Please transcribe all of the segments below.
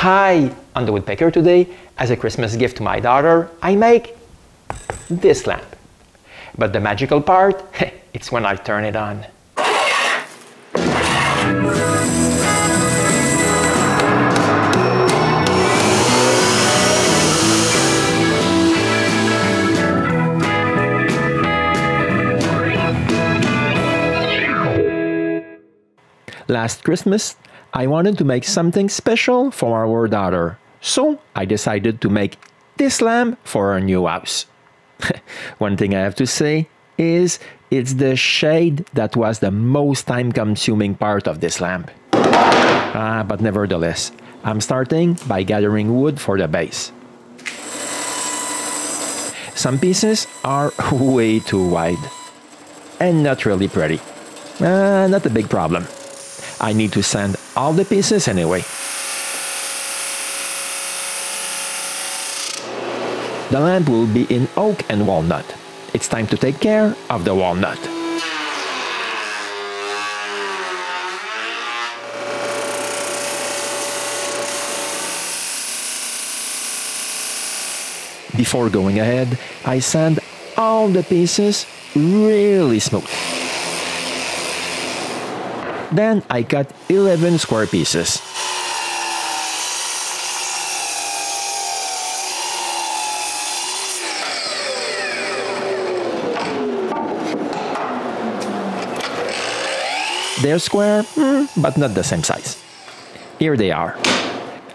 Hi, on the Woodpecker today, as a Christmas gift to my daughter, I make this lamp. But the magical part, it's when I turn it on. Last Christmas, I wanted to make something special for our daughter, so I decided to make this lamp for her new house. One thing I have to say is it's the shade that was the most time-consuming part of this lamp. But nevertheless, I'm starting by gathering wood for the base. Some pieces are way too wide and not really pretty. Not a big problem. I need to sand all the pieces anyway. The lamp will be in oak and walnut. It's time to take care of the walnut. Before going ahead, I sand all the pieces really smooth. Then I cut 11 square pieces. They're square, but not the same size. Here they are.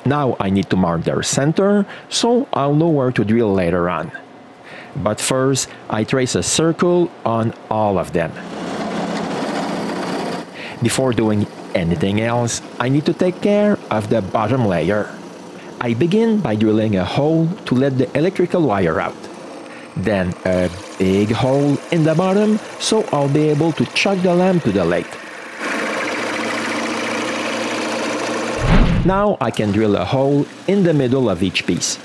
Now I need to mark their center, so I'll know where to drill later on. But first, I trace a circle on all of them. Before doing anything else, I need to take care of the bottom layer. I begin by drilling a hole to let the electrical wire out. Then a big hole in the bottom, so I'll be able to chuck the lamp to the lake. Now I can drill a hole in the middle of each piece.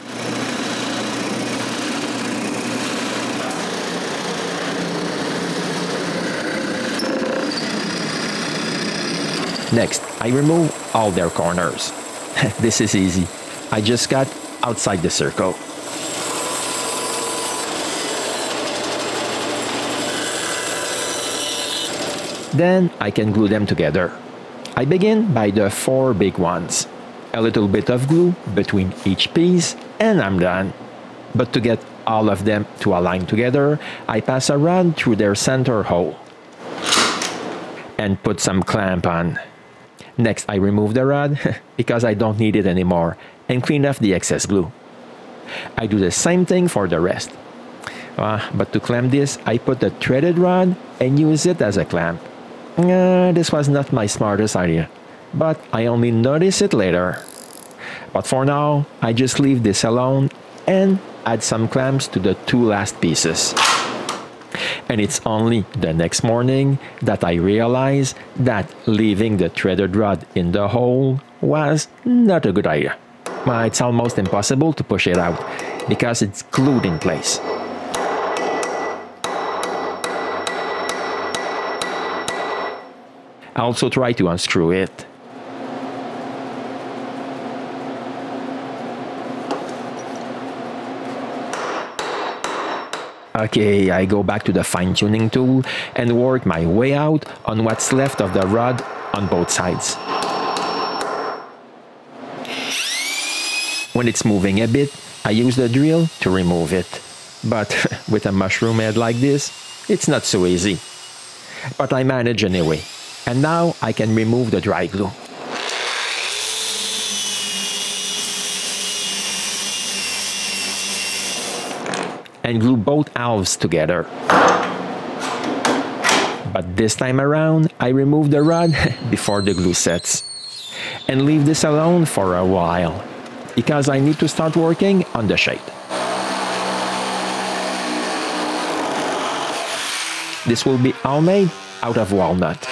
Next, I remove all their corners. This is easy. I just cut outside the circle. Then I can glue them together. I begin by the 4 big ones. A little bit of glue between each piece and I'm done. But to get all of them to align together, I pass a rod through their center hole and put some clamp on. Next, I remove the rod because I don't need it anymore and clean off the excess glue. I do the same thing for the rest. But to clamp this, I put a threaded rod and use it as a clamp. This was not my smartest idea, but I only noticed it later. But for now, I just leave this alone and add some clamps to the 2 last pieces. And it's only the next morning that I realize that leaving the threaded rod in the hole was not a good idea. It's almost impossible to push it out because it's glued in place. I also try to unscrew it. Okay, I go back to the fine-tuning tool and work my way out on what's left of the rod on both sides. When it's moving a bit, I use the drill to remove it. But with a mushroom head like this, it's not so easy. But I manage anyway. And now I can remove the dry glue. And glue both halves together. But this time around, I remove the rod before the glue sets. And leave this alone for a while, because I need to start working on the shade. This will be all made out of walnut.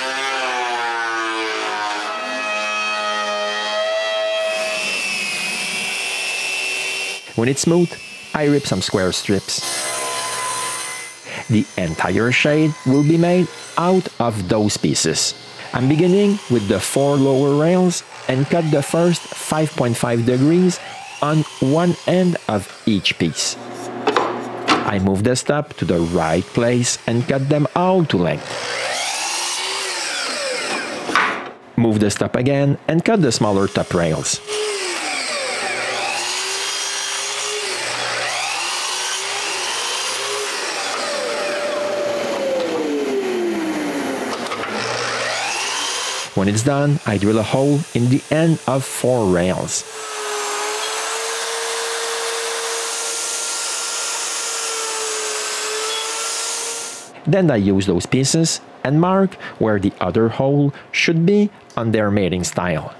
When it's smooth, I rip some square strips. The entire shade will be made out of those pieces. I'm beginning with the 4 lower rails and cut the first 5.5 degrees on one end of each piece. I move the stop to the right place and cut them all to length. Move the stop again and cut the smaller top rails. When it's done, I drill a hole in the end of 4 rails. Then I use those pieces and mark where the other hole should be on their mating style.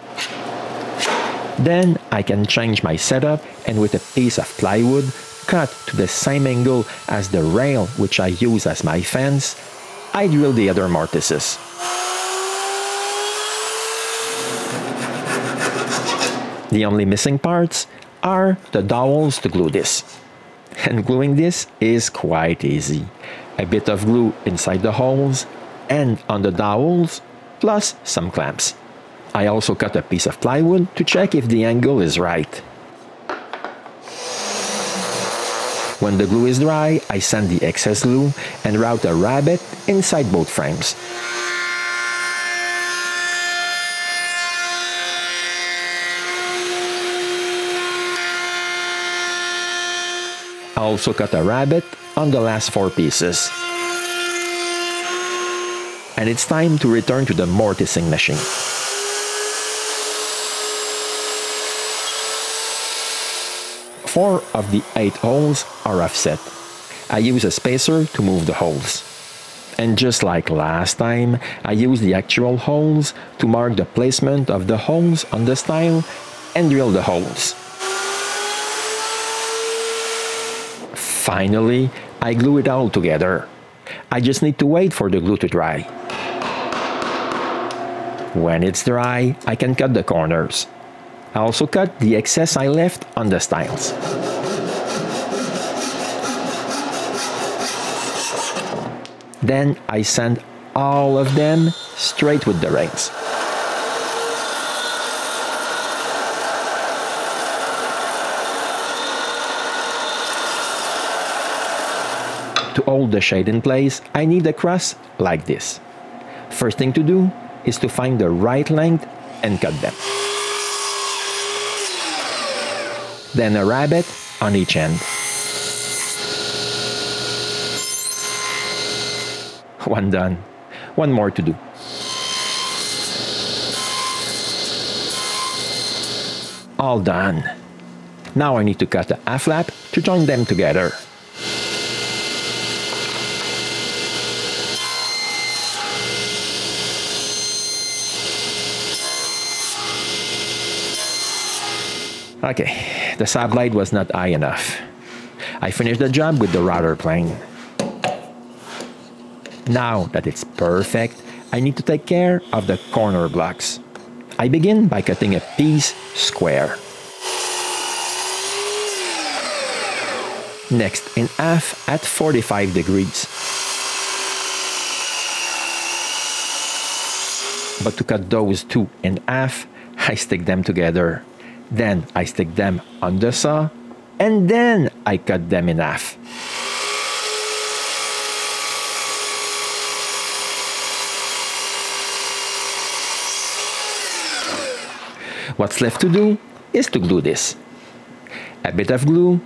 Then I can change my setup and with a piece of plywood cut to the same angle as the rail which I use as my fence, I drill the other mortises. The only missing parts are the dowels to glue this. And gluing this is quite easy. A bit of glue inside the holes and on the dowels, plus some clamps. I also cut a piece of plywood to check if the angle is right. When the glue is dry, I sand the excess glue and route a rabbet inside both frames. I also cut a rabbet on the last 4 pieces. And it's time to return to the mortising machine. 4 of the 8 holes are offset. I use a spacer to move the holes. And just like last time, I use the actual holes to mark the placement of the holes on the stile and drill the holes. Finally, I glue it all together. I just need to wait for the glue to dry. When it's dry, I can cut the corners. I also cut the excess I left on the stiles. Then I sand all of them straight with the rails. To hold the shade in place, I need a cross like this. First thing to do is to find the right length and cut them. Then a rabbet on each end. One done. One more to do. All done. Now I need to cut a half lap to join them together. Okay, the saw blade was not high enough. I finished the job with the router plane. Now that it's perfect, I need to take care of the corner blocks. I begin by cutting a piece square. Next in half at 45 degrees. But to cut those two in half, I stick them together. Then I stick them on the saw, and then I cut them in half. What's left to do is to glue this. A bit of glue,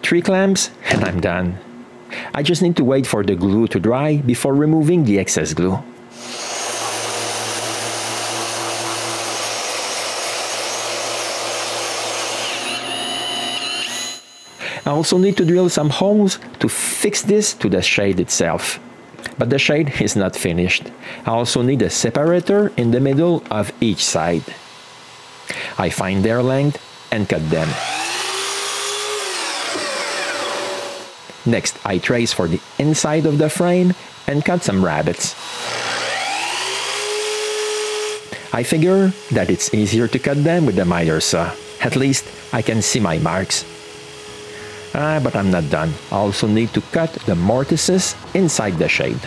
3 clamps, and I'm done. I just need to wait for the glue to dry before removing the excess glue. I also need to drill some holes to fix this to the shade itself. But the shade is not finished. I also need a separator in the middle of each side. I find their length and cut them. Next, I trace for the inside of the frame and cut some rabbets. I figure that it's easier to cut them with the miter saw. At least I can see my marks. But I'm not done. I also need to cut the mortises inside the shade.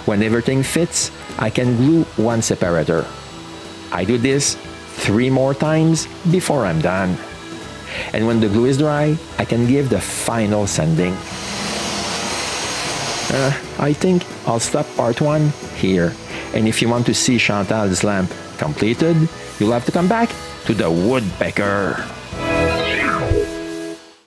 When everything fits, I can glue one separator. I do this 3 more times before I'm done. And when the glue is dry, I can give the final sanding. I think I'll stop part 1 here. And if you want to see Chantal's lamp completed, you'll have to come back to the Woodpecker.